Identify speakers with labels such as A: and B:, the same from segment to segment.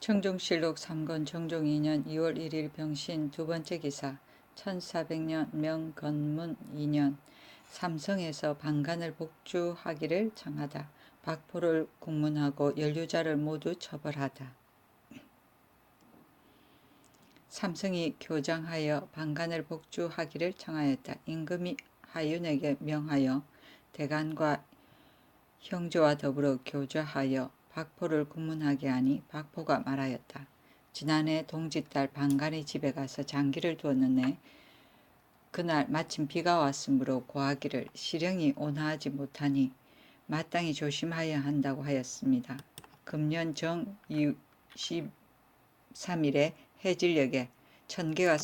A: 청종실록 3권 정종 2년 2월 1일 병신 두 번째 기사 1400년 명건문 2년 삼성에서 방간을 복주하기를 청하다. 박포를 국문하고 연루자를 모두 처벌하다. 삼성이 교장하여 방간을 복주하기를 청하였다. 임금이 하윤에게 명하여 대간과 형제와 더불어 교좌하여 박포를 국문하게 하니 박포가 말하였다. 지난해 동짓달 방간의 집에 가서 장기를 두었는데 그날 마침 비가 왔으므로 고하기를 시령이 온화하지 못하니 마땅히 조심하여야 한다고 하였습니다. 금년 정 23일에 해질녘에 천개가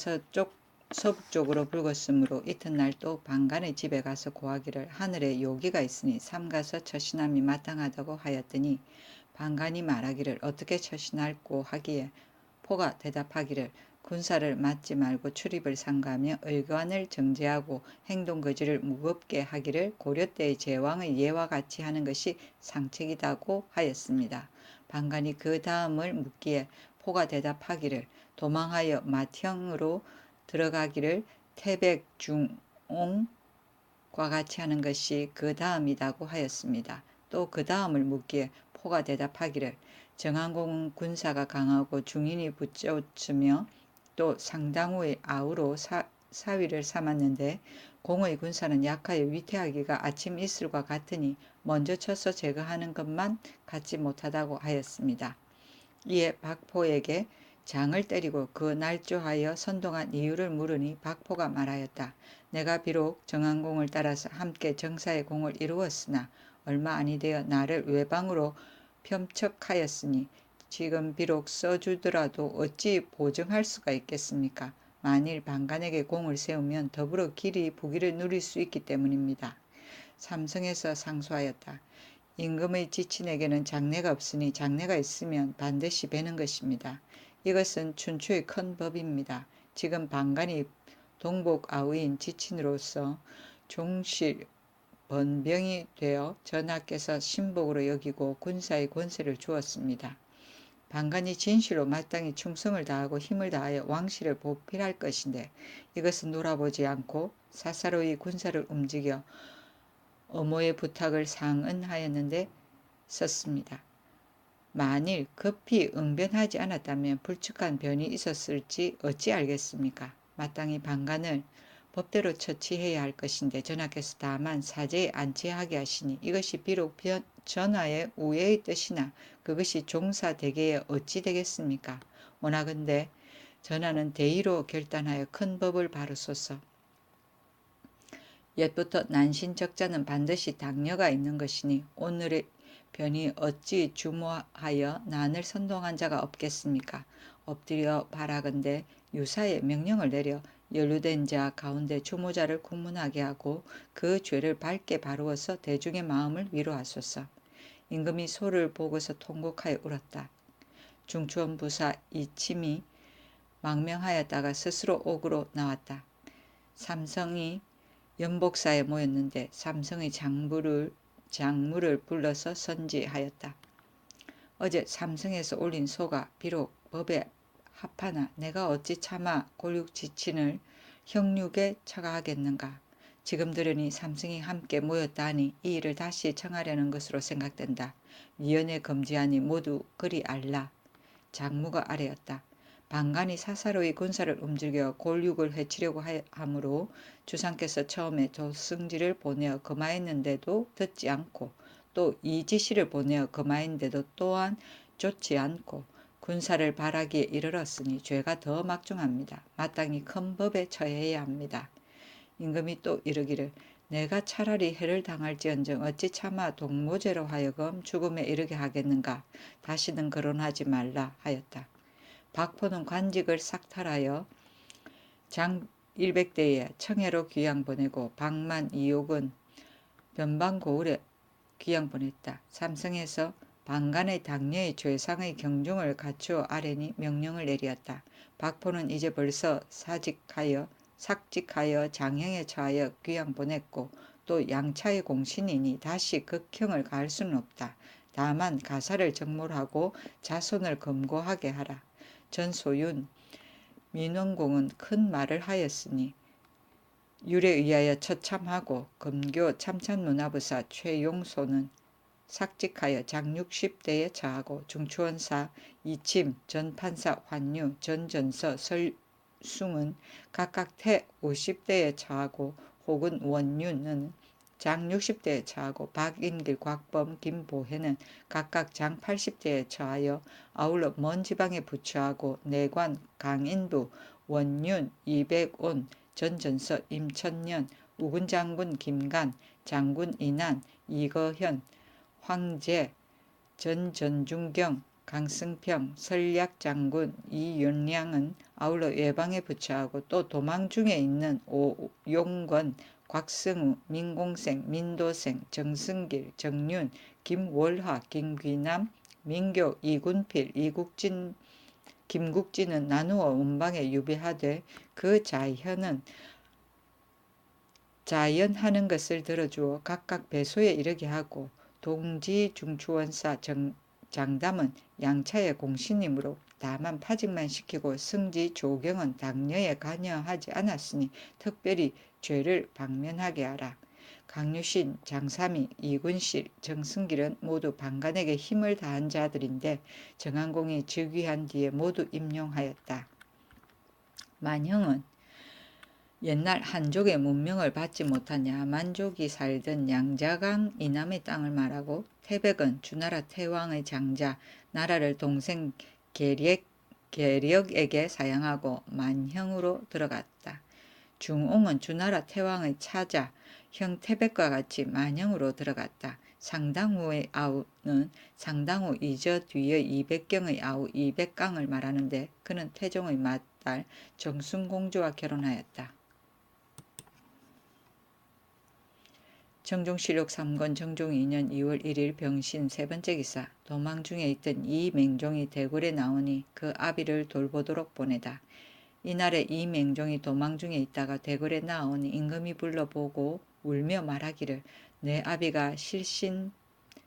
A: 서북쪽으로 붉었으므로 이튿날 또 방간의 집에 가서 고하기를 하늘에 요기가 있으니 삼가서 처신함이 마땅하다고 하였더니 방간이 말하기를 어떻게 처신할꼬 하기에 포가 대답하기를 군사를 맞지 말고 출입을 삼가하며 의관을 정제하고 행동거지를 무겁게 하기를 고려 때의 제왕의 예와 같이 하는 것이 상책이다고 하였습니다. 방간이 그 다음을 묻기에 포가 대답하기를 도망하여 맏형으로 들어가기를 태백중옹과 같이 하는 것이 그 다음이다고 하였습니다. 또 그 다음을 묻기에 포가 대답하기를 정한공은 군사가 강하고 중인이 붙여주며 또 상당후의 아우로 사위를 삼았는데 공의 군사는 약하여 위태하기가 아침 이슬과 같으니 먼저 쳐서 제거하는 것만 갖지 못하다고 하였습니다. 이에 박포에게 장을 때리고 그 날조하여 선동한 이유를 물으니 박포가 말하였다. 내가 비록 정한공을 따라서 함께 정사의 공을 이루었으나 얼마 아니되어 나를 외방으로 편척하였으니 지금 비록 써주더라도 어찌 보증할 수가 있겠습니까? 만일 방간에게 공을 세우면 더불어 길이 부귀를 누릴 수 있기 때문입니다. 삼성에서 상소하였다. 임금의 지친에게는 장례가 없으니 장례가 있으면 반드시 베는 것입니다. 이것은 춘추의 큰 법입니다. 지금 방간이 동복아우인 지친으로서 종실 번병이 되어 전하께서 신복으로 여기고 군사의 권세를 주었습니다. 방간이 진실로 마땅히 충성을 다하고 힘을 다하여 왕실을 보필할 것인데 이것은 놀아보지 않고 사사로이 군사를 움직여 어모의 부탁을 상언하였는데 썼습니다. 만일 급히 응변하지 않았다면 불측한 변이 있었을지 어찌 알겠습니까? 마땅히 방간을 법대로 처치해야 할 것인데 전하께서 다만 사제에 안치하게 하시니 이것이 비록 전하의 우애의 뜻이나 그것이 종사대계에 어찌 되겠습니까? 원하건대 전하는 대의로 결단하여 큰 법을 바르소서. 옛부터 난신적자는 반드시 당뇨가 있는 것이니 오늘의 변이 어찌 주모하여 난을 선동한 자가 없겠습니까? 엎드려 바라건대 유사의 명령을 내려 연루된 자 가운데 주모자를 국문하게 하고 그 죄를 밝게 바루어서 대중의 마음을 위로하소서. 임금이 소를 보고서 통곡하여 울었다. 중추원 부사 이침이 망명하였다가 스스로 옥으로 나왔다. 삼성이 연복사에 모였는데 삼성의 장물을 불러서 선지하였다. 어제 삼성에서 올린 소가 비록 법에 합하나 내가 어찌 차마 골육지친을 형육에 처가하겠는가. 지금 들으니 삼성이 함께 모였다 하니 이 일을 다시 청하려는 것으로 생각된다. 위원회 금지하니 모두 그리 알라. 장무가 아뢰었다. 방간이 사사로이 군사를 움직여 골육을 해치려고 하므로 주상께서 처음에 조승지를 보내어 금하였는데도 듣지 않고 또 이지시를 보내어 금하였는데도 또한 좇지 않고 군사를 발하기에 이르렀으니 죄가 더 막중합니다. 마땅히 큰 법에 처해야 합니다. 임금이 또 이르기를 내가 차라리 해를 당할지언정 어찌 차마 동무죄로 하여금 죽음에 이르게 하겠는가. 다시는 거론하지 말라 하였다. 박포는 관직을 삭탈하여 장 100대에 청해로 귀양 보내고 박만 이옥은 변방고을에 귀양 보냈다. 삼성에서 방간의 당녀의 죄상의 경중을 갖추어 아뢰니 명령을 내리었다. 박포는 이제 벌써 삭직하여 장형에 처하여 귀양 보냈고 또 양차의 공신이니 다시 극형을 가할 수는 없다. 다만 가사를 정몰하고 자손을 검고하게 하라. 전소윤 민원공은 큰 말을 하였으니 율에 의하여 처참하고 검교 참찬문화부사 최용소는 삭직하여 장 60대에 처하고 중추원사 이침 전 판사 환유 전 전서 설숭은 각각 태 50대에 처하고 혹은 원유는 장 60대에 처하고 박인길 곽범 김보혜는 각각 장 80대에 처하여 아울러 먼 지방에 부처하고 내관 강인부 원윤 이백온 전 전서 임천년 우군장군 김간 장군 이난 이거현 황제 전 전중경 강승평 설략장군 이윤량은 아울러 외방에 부처하고 또 도망 중에 있는 오용권 곽승우 민공생 민도생 정승길 정윤 김월화 김귀남 민교 이군필 이국진 김국진은 나누어 원방에 유배하되 그 자연하는 것을 들어주어 각각 배소에 이르게 하고 동지 중추원사 장담은 양차의 공신이므로 다만 파직만 시키고 승지 조경은 당녀에 관여하지 않았으니 특별히 죄를 방면하게 하라. 강유신, 장삼이, 이군실, 정승길은 모두 방간에게 힘을 다한 자들인데 정한공이 즉위한 뒤에 모두 임용하였다. 만형은 옛날 한족의 문명을 받지 못한 야만족이 살던 양자강 이남의 땅을 말하고 태백은 주나라 태왕의 장자 나라를 동생 계력에게 사양하고 만형으로 들어갔다. 중옹은 주나라 태왕의 차자 형 태백과 같이 만형으로 들어갔다. 상당후의 아우는 상당후 이저 뒤의 200경의 아우 이백강을 말하는데 그는 태종의 맏딸 정순공주와 결혼하였다. 정종실록 3권 정종 2년 2월 1일 병신 세 번째 기사. 도망 중에 있던 이맹종이 대궐에 나오니 그 아비를 돌보도록 보내다. 이날에 이맹종이 도망 중에 있다가 대궐에 나오니 임금이 불러보고 울며 말하기를 내 아비가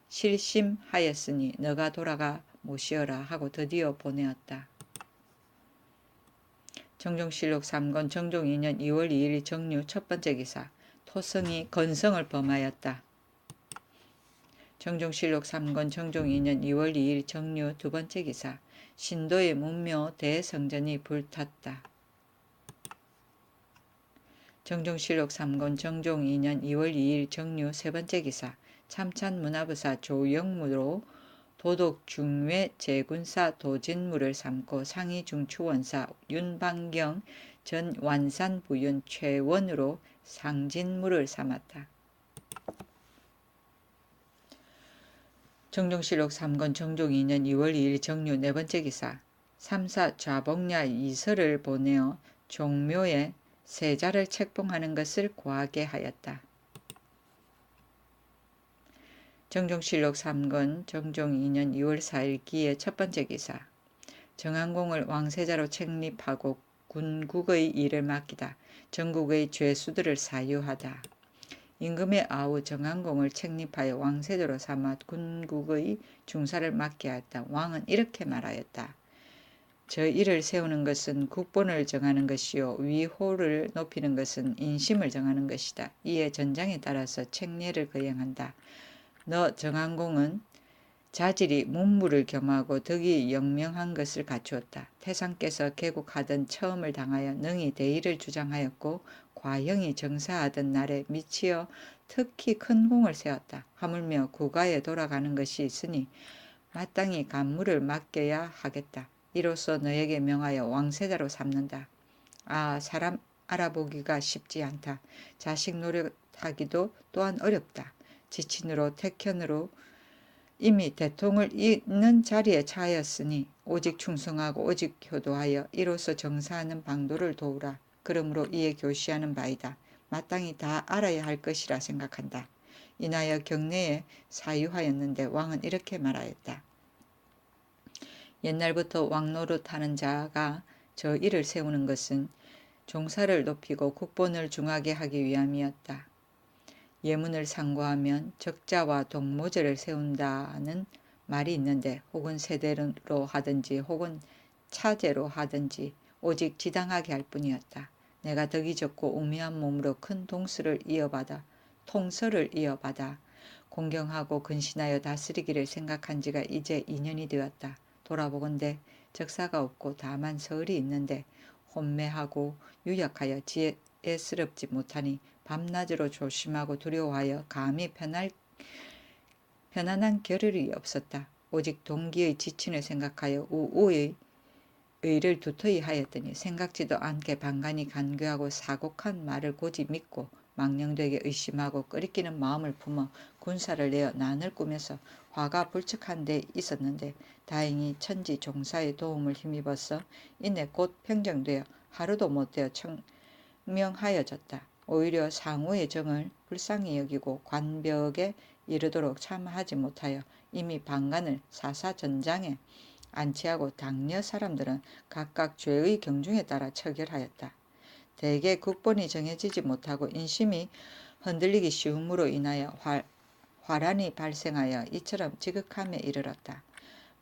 A: 실심하였으니 너가 돌아가 모시어라 하고 드디어 보내었다. 정종실록 3권 정종 2년 2월 2일 정류 첫 번째 기사. 토성이 건성을 범하였다. 정종실록 3권 정종 2년 2월 2일 정류 두 번째 기사. 신도의 문묘 대성전이 불탔다. 정종실록 3권 정종 2년 2월 2일 정류 세 번째 기사. 참찬문화부사 조영무로 도독 중외 제군사 도진무를 삼고 상위 중추원사 윤방경 전 완산부윤 최원으로 상진무를 삼았다. 정종실록 3권 정종 2년 2월 2일 정류 네 번째 기사. 삼사 좌복야 이설을 보내어 종묘에 세자를 책봉하는 것을 고하게 하였다. 정종실록 3권 정종 2년 2월 4일 기의 첫 번째 기사. 정한공을 왕세자로 책립하고 군국의 일을 맡기다. 전국의 죄수들을 사유하다. 임금의 아우 정한공을 책립하여 왕세자로 삼아 군국의 중사를 맡게 하였다. 왕은 이렇게 말하였다. 저 일을 세우는 것은 국본을 정하는 것이요 위호를 높이는 것은 인심을 정하는 것이다. 이에 전장에 따라서 책례를 거행한다. 너 정한공은 자질이 문무를 겸하고 덕이 영명한 것을 갖추었다. 태상께서 개국하던 처음을 당하여 능히 대의를 주장하였고 과형이 정사하던 날에 미치어 특히 큰 공을 세웠다. 하물며 국가에 돌아가는 것이 있으니 마땅히 간무를 맡겨야 하겠다. 이로써 너에게 명하여 왕세자로 삼는다. 아, 사람 알아보기가 쉽지 않다. 자식 노릇하기도 또한 어렵다. 지친으로 택현으로 이미 대통을 잇는 자리에 처하였으니 오직 충성하고 오직 효도하여 이로써 정사하는 방도를 도우라. 그러므로 이에 교시하는 바이다. 마땅히 다 알아야 할 것이라 생각한다. 인하여 경내에 사유하였는데 왕은 이렇게 말하였다. 옛날부터 왕노릇하는 자가 저 일을 세우는 것은 종사를 높이고 국본을 중하게 하기 위함이었다. 예문을 상고하면 적자와 동모제를 세운다는 말이 있는데 혹은 세대로 하든지 혹은 차제로 하든지 오직 지당하게 할 뿐이었다. 내가 덕이 적고 우매한 몸으로 큰 통솔을 이어받아 공경하고 근신하여 다스리기를 생각한 지가 이제 2년이 되었다. 돌아보건대 적사가 없고 다만 서울이 있는데 혼매하고 유약하여 지혜스럽지 못하니 밤낮으로 조심하고 두려워하여 감히 편안한 겨를이 없었다. 오직 동기의 지친을 생각하여 우우의 의를 두터이 하였더니 생각지도 않게 반간이 간교하고 사곡한 말을 고지 믿고 망령되게 의심하고 끓이끼는 마음을 품어 군사를 내어 난을 꾸며서 화가 불척한 데 있었는데 다행히 천지 종사의 도움을 힘입어서 이내 곧 평정되어 하루도 못되어 청명하여졌다. 오히려 상우의 정을 불쌍히 여기고 관벽에 이르도록 참하지 못하여 이미 반간을 사사전장에 안치하고 당녀 사람들은 각각 죄의 경중에 따라 처결하였다. 대개 국본이 정해지지 못하고 인심이 흔들리기 쉬움으로 인하여 화란이 발생하여 이처럼 지극함에 이르렀다.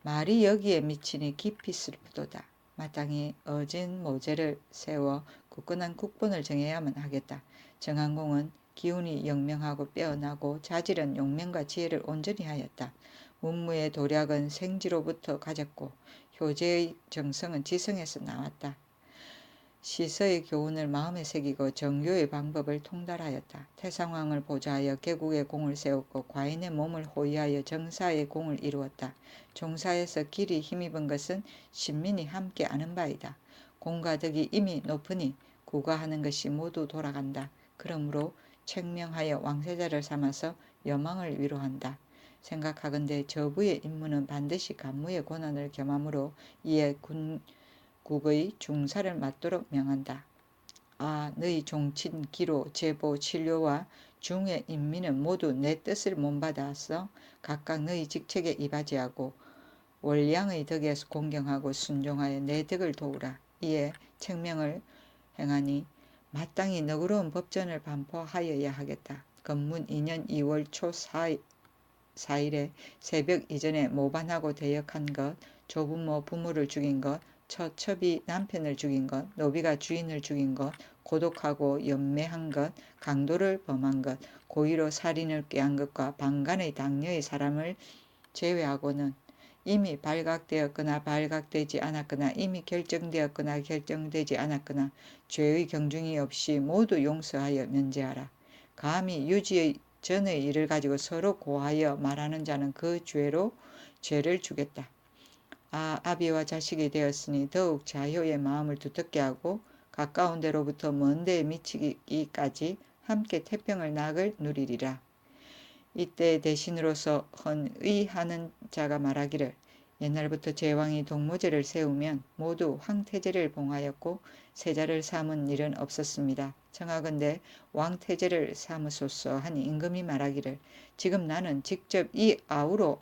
A: 말이 여기에 미치니 깊이 슬프도다. 마땅히 어진 모제를 세워 굳건한 국본을 정해야만 하겠다. 정한공은 기운이 영명하고 빼어나고 자질은 용맹과 지혜를 온전히 하였다. 문무의 도략은 생지로부터 가졌고 효제의 정성은 지성에서 나왔다. 시서의 교훈을 마음에 새기고 정교의 방법을 통달하였다. 태상왕을 보좌하여 개국의 공을 세웠고 과인의 몸을 호위하여 정사의 공을 이루었다. 종사에서 길이 힘입은 것은 신민이 함께 아는 바이다. 공과 덕이 이미 높으니 구가하는 것이 모두 돌아간다. 그러므로 책명하여 왕세자를 삼아서 여망을 위로한다. 생각하건대 저부의 임무는 반드시 간무의 권한을 겸하므로 이에 국의 중사를 맡도록 명한다. 아, 너희 종친 기로 제보 진료와 중의 인민은 모두 내 뜻을 못받아서 각각 너희 직책에 이바지하고 월량의 덕에 공경하고 순종하여 내 덕을 도우라. 이에 책명을 행하니 마땅히 너그러운 법전을 반포하여야 하겠다. 건문 2년 2월 초 4일에 새벽 이전에 모반하고 대역한 것, 조부모 부모를 죽인 것, 처첩이 남편을 죽인 것, 노비가 주인을 죽인 것, 고독하고 연매한 것, 강도를 범한 것, 고의로 살인을 꾀한 것과 방간의 당녀의 사람을 제외하고는 이미 발각되었거나 발각되지 않았거나 이미 결정되었거나 결정되지 않았거나 죄의 경중이 없이 모두 용서하여 면제하라. 감히 유지의 전의 일을 가지고 서로 고하여 말하는 자는 그 죄로 죄를 주겠다. 아, 아비와 자식이 되었으니 더욱 자효의 마음을 두텁게 하고 가까운 데로부터 먼 데에 미치기까지 함께 태평을 낙을 누리리라. 이때 대신으로서 헌의하는 자가 말하기를 옛날부터 제왕이 동무제를 세우면 모두 황태제를 봉하였고 세자를 삼은 일은 없었습니다. 청하건대 왕태제를 삼으소서 하니 임금이 말하기를 지금 나는 직접 이 아우로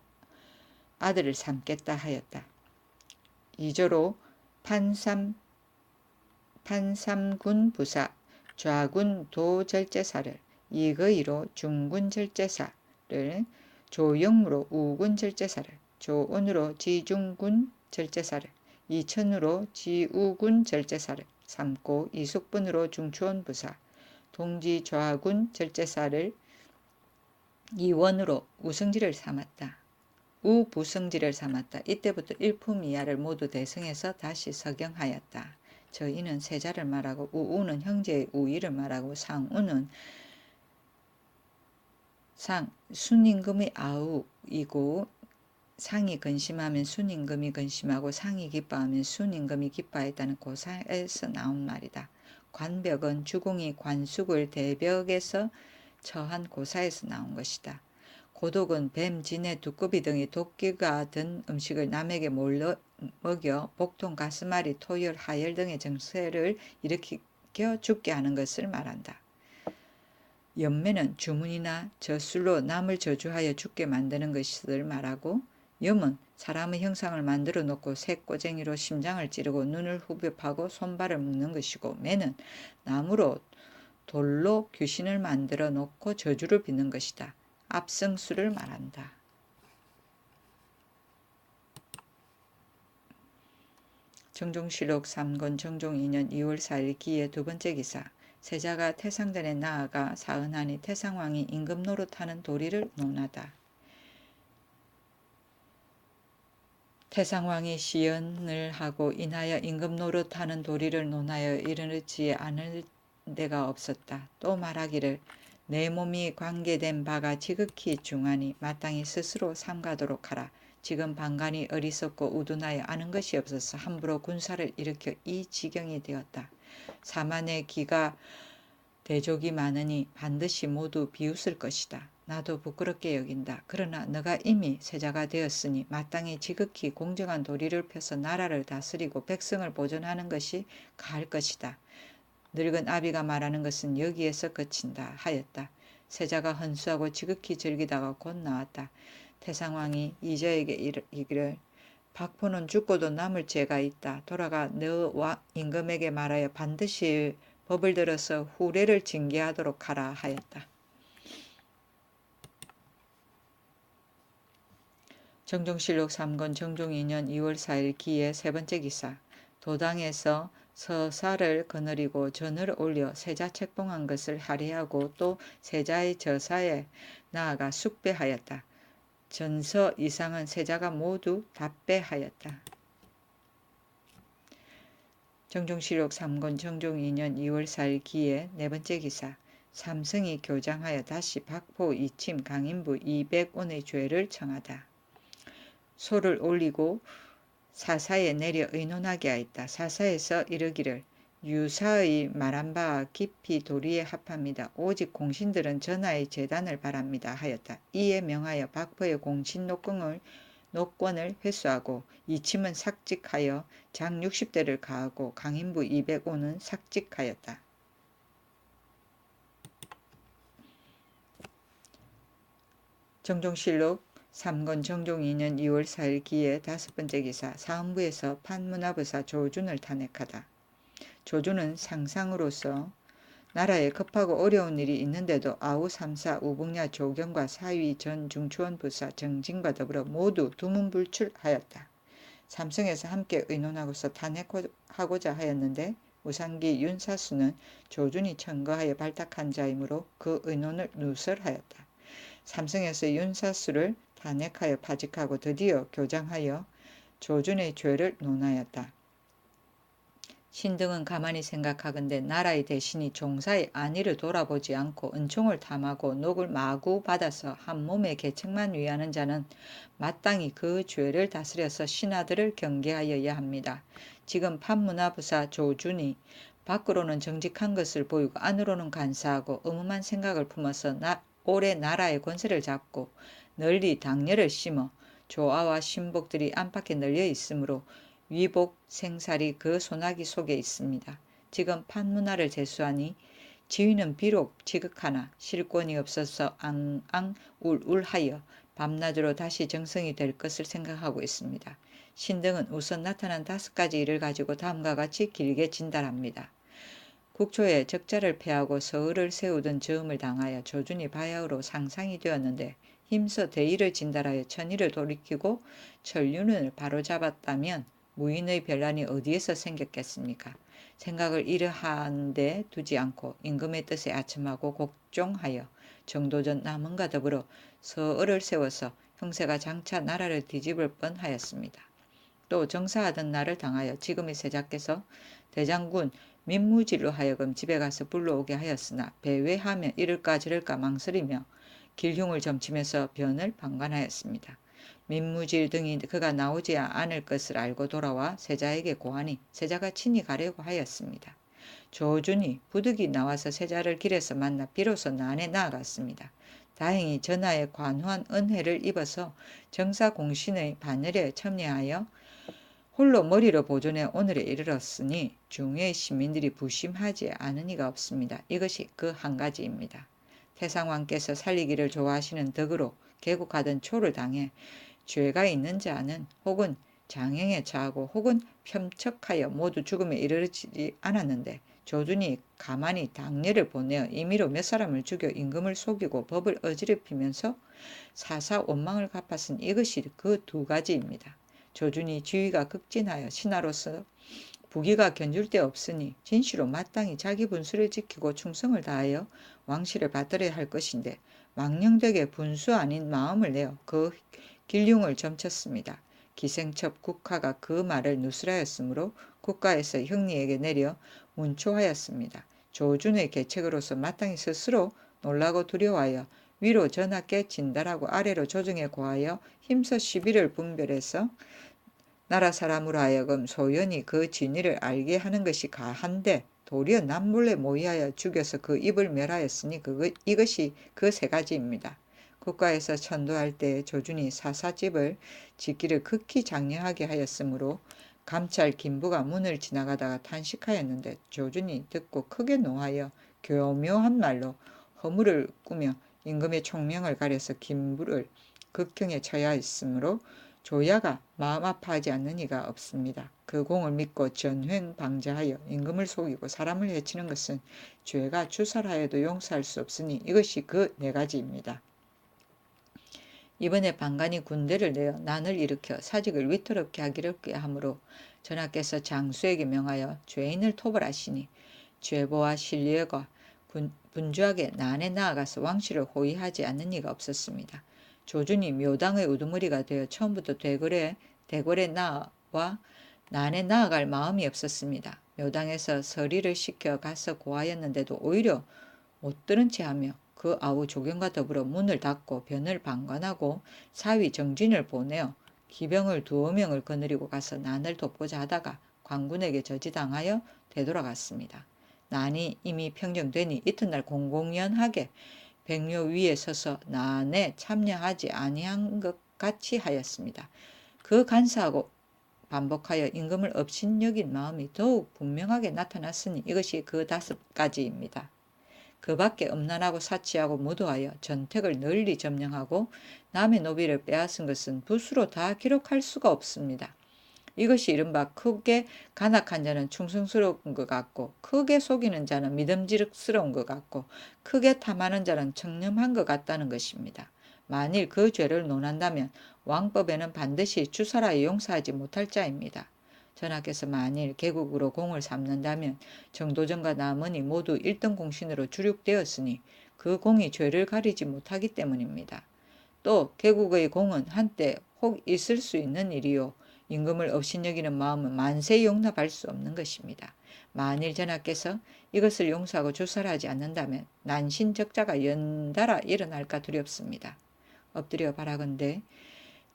A: 아들을 삼겠다 하였다. 2조로 판삼군 부사, 좌군 도절제사를, 이거이로 중군 절제사를, 조영무로 우군 절제사를, 조은으로 지중군 절제사를, 이천으로 지우군 절제사를 삼고 이숙분으로 중추원 부사, 동지 좌군 절제사를 이원으로 우승지를 삼았다. 우부성지를 삼았다. 이때부터 일품이하를 모두 대성해서 다시 서경하였다. 저 이는 세자를 말하고 우우는 형제의 우이를 말하고 상우는 순임금의 아우이고 상이 근심하면 순임금이 근심하고 상이 기뻐하면 순임금이 기뻐했다는 고사에서 나온 말이다. 관벽은 주공이 관숙을 대벽에서 처한 고사에서 나온 것이다. 고독은 뱀, 진해, 두꺼비 등의 도끼가 든 음식을 남에게 몰래 먹여 복통, 가슴앓이, 토열, 하열 등의 증세를 일으켜 죽게 하는 것을 말한다. 연매는 주문이나 저술로 남을 저주하여 죽게 만드는 것을 말하고 염은 사람의 형상을 만들어 놓고 새꼬쟁이로 심장을 찌르고 눈을 후벼 파고 손발을 묶는 것이고 매는 나무로 돌로 귀신을 만들어 놓고 저주를 빚는 것이다. 압승수를 말한다. 정종실록 3권 정종 2년 2월 4일 기의 두 번째 기사. 세자가 태상전에 나아가 사은하니 태상왕이 임금 노릇하는 도리를 논하다. 태상왕이 시연을 하고 인하여 임금 노릇하는 도리를 논하여 이르지 않을 데가 없었다. 또 말하기를 내 몸이 관계된 바가 지극히 중하니 마땅히 스스로 삼가도록 하라. 지금 반간이 어리석고 우둔하여 아는 것이 없어서 함부로 군사를 일으켜 이 지경이 되었다. 사만의 기가 대족이 많으니 반드시 모두 비웃을 것이다. 나도 부끄럽게 여긴다. 그러나 너가 이미 세자가 되었으니 마땅히 지극히 공정한 도리를 펴서 나라를 다스리고 백성을 보존하는 것이 가할 것이다. 늙은 아비가 말하는 것은 여기에서 그친다 하였다. 세자가 헌수하고 지극히 즐기다가 곧 나왔다. 태상왕이 이저에게 이르기를 박포는 죽고도 남을 죄가 있다. 돌아가 너 임금에게 말하여 반드시 법을 들어서 후례를 징계하도록 하라 하였다. 정종실록 3권 정종 2년 2월 4일 기의 세 번째 기사. 도당에서 서사를 거느리고 전을 올려 세자 책봉한 것을 할애하고 또 세자의 저사에 나아가 숙배하였다. 전서 이상은 세자가 모두 답배하였다. 정종실록 3권 정종 2년 2월 4일 기의 네 번째 기사. 삼성이 교장하여 다시 박포 이침 강인부 200원의 죄를 청하다. 소를 올리고 사사에 내려 의논하게 하였다. 사사에서 이르기를 유사의 말한 바와 깊이 도리에 합합니다. 오직 공신들은 전하의 재단을 바랍니다 하였다. 이에 명하여 박포의 공신 노권을 회수하고 이침은 삭직하여 장 60대를 가하고 강인부 205는 삭직하였다. 정종실록 3권 정종 2년 2월 4일 기의 다섯 번째 기사. 사헌부에서 판문화부사 조준을 탄핵하다. 조준은 상상으로서 나라에 급하고 어려운 일이 있는데도 아우 3사 우북야 조경과 사위 전 중추원 부사 정진과 더불어 모두 두문불출하였다. 삼성에서 함께 의논하고서 탄핵하고자 하였는데 우상기 윤사수는 조준이 청거하여 발탁한 자이므로 그 의논을 누설하였다. 삼성에서 윤사수를 탄핵하여 파직하고 드디어 교장하여 조준의 죄를 논하였다. 신등은 가만히 생각하건대 나라의 대신이 종사의 안위를 돌아보지 않고 은총을 탐하고 녹을 마구 받아서 한 몸의 계책만 위하는 자는 마땅히 그 죄를 다스려서 신하들을 경계하여야 합니다. 지금 판문화부사 조준이 밖으로는 정직한 것을 보이고 안으로는 간사하고 음음한 생각을 품어서 오래 나라의 권세를 잡고 널리 당렬을 심어 조아와 신복들이 안팎에 널려 있으므로 위복 생살이 그 소나기 속에 있습니다. 지금 판문화를 제수하니 지위는 비록 지극하나 실권이 없어서 앙앙울울하여 밤낮으로 다시 정성이 될 것을 생각하고 있습니다. 신등은 우선 나타난 5가지 일을 가지고 다음과 같이 길게 진단합니다. 국초에 적자를 패하고 서울을 세우던 저음을 당하여 조준이 바야흐로 상상이 되었는데 힘써 대의를 진달하여 천의를 돌이키고 천륜을 바로잡았다면 무인의 변란이 어디에서 생겼겠습니까? 생각을 이러한데 두지 않고 임금의 뜻에 아첨하고 곡종하여 정도전 남원과 더불어 서을을 세워서 형세가 장차 나라를 뒤집을 뻔하였습니다. 또 정사하던 날을 당하여 지금의 세자께서 대장군 민무질로 하여금 집에 가서 불러오게 하였으나 배회하며 이럴까 저럴까 망설이며 길흉을 점치면서 변을 방관하였습니다. 민무질 등이 그가 나오지 않을 것을 알고 돌아와 세자에게 고하니 세자가 친히 가려고 하였습니다. 조준이 부득이 나와서 세자를 길에서 만나 비로소 난에 나아갔습니다. 다행히 전하의 관후한 은혜를 입어서 정사공신의 반열에 참여하여 홀로 머리로 보존해 오늘에 이르렀으니 중외의 시민들이 부심하지 않은 이가 없습니다. 이것이 그 한 가지입니다. 태상왕께서 살리기를 좋아하시는 덕으로 개국하던 초를 당해 죄가 있는 자는 혹은 장형에 처하고 혹은 편척하여 모두 죽음에 이르지 않았는데 조준이 가만히 당례를 보내어 임의로 몇 사람을 죽여 임금을 속이고 법을 어지럽히면서 사사 원망을 갚았은 이것이 그 두 가지입니다. 조준이 지위가 극진하여 신하로서 부귀가 견줄 데 없으니 진시로 마땅히 자기 분수를 지키고 충성을 다하여 왕실을 받들어야 할 것인데 망령되게 분수 아닌 마음을 내어 그 길흉을 점쳤습니다. 기생첩 국하가 그 말을 누스라였으므로 국가에서 형리에게 내려 문초하였습니다. 조준의 계책으로서 마땅히 스스로 놀라고 두려워하여 위로 전하께 진달하고 아래로 조정에 고하여 힘써 시비를 분별해서 나라 사람으로 하여금 소연히 그 진위를 알게 하는 것이 가한데 도리어 남몰래 모의하여 죽여서 그 입을 멸하였으니 이것이 그 세 가지입니다. 국가에서 천도할 때 조준이 사사집을 짓기를 극히 장려하게 하였으므로 감찰 김부가 문을 지나가다가 탄식하였는데 조준이 듣고 크게 노하여 교묘한 말로 허물을 꾸며 임금의 총명을 가려서 김부를 극형에 처야 했으므로 조야가 마음 아파하지 않는 이가 없습니다. 그 공을 믿고 전횡 방자하여 임금을 속이고 사람을 해치는 것은 죄가 주살하여도 용서할 수 없으니 이것이 그 네 가지입니다. 이번에 방간이 군대를 내어 난을 일으켜 사직을 위태롭게 하기를 하므로 전하께서 장수에게 명하여 죄인을 토벌하시니 죄보와 신뢰가 분주하게 난에 나아가서 왕실을 호위하지 않는 이가 없었습니다. 조준이 묘당의 우두머리가 되어 처음부터 대궐에 나와 난에 나아갈 마음이 없었습니다. 묘당에서 서리를 시켜 가서 고하였는데도 오히려 못 들은 채 하며 그 아우 조경과 더불어 문을 닫고 변을 방관하고 사위 정진을 보내어 기병을 2명을 거느리고 가서 난을 돕고자 하다가 관군에게 저지당하여 되돌아갔습니다. 난이 이미 평정되니 이튿날 공공연하게 백료 위에 서서 난에 참여하지 아니한 것 같이 하였습니다. 그 간사하고 반복하여 임금을 업신여긴 마음이 더욱 분명하게 나타났으니 이것이 그 5가지입니다. 그 밖에 음란하고 사치하고 무도하여 전택을 널리 점령하고 남의 노비를 빼앗은 것은 붓으로 다 기록할 수가 없습니다. 이것이 이른바 크게 간악한 자는 충성스러운 것 같고 크게 속이는 자는 믿음직스러운 것 같고 크게 탐하는 자는 청렴한 것 같다는 것입니다. 만일 그 죄를 논한다면 왕법에는 반드시 주살하여 용서하지 못할 자입니다. 전하께서 만일 개국으로 공을 삼는다면 정도전과 남은이 모두 1등 공신으로 주륙되었으니 그 공이 죄를 가리지 못하기 때문입니다. 또 개국의 공은 한때 혹 있을 수 있는 일이요 임금을 업신여기는 마음은 만세 용납할 수 없는 것입니다. 만일 전하께서 이것을 용서하고 주살하지 않는다면 난신적자가 연달아 일어날까 두렵습니다. 엎드려 바라건대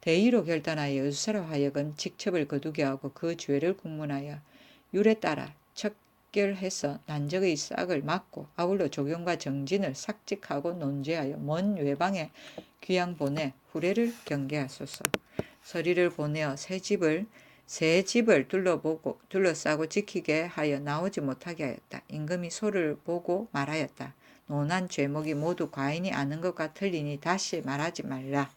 A: 대의로 결단하여 유사로 하여금 직첩을 거두게 하고 그 죄를 국문하여 율에 따라 척결해서 난적의 싹을 막고 아울러 조경과 정진을 삭직하고 논죄하여 먼 외방에 귀양 보내 후례를 경계하소서. 서리를 보내어 새 집을 둘러싸고 지키게 하여 나오지 못하게 하였다. 임금이 소를 보고 말하였다. 논한 죄목이 모두 과인이 아는 것과 틀리니 다시 말하지 말라.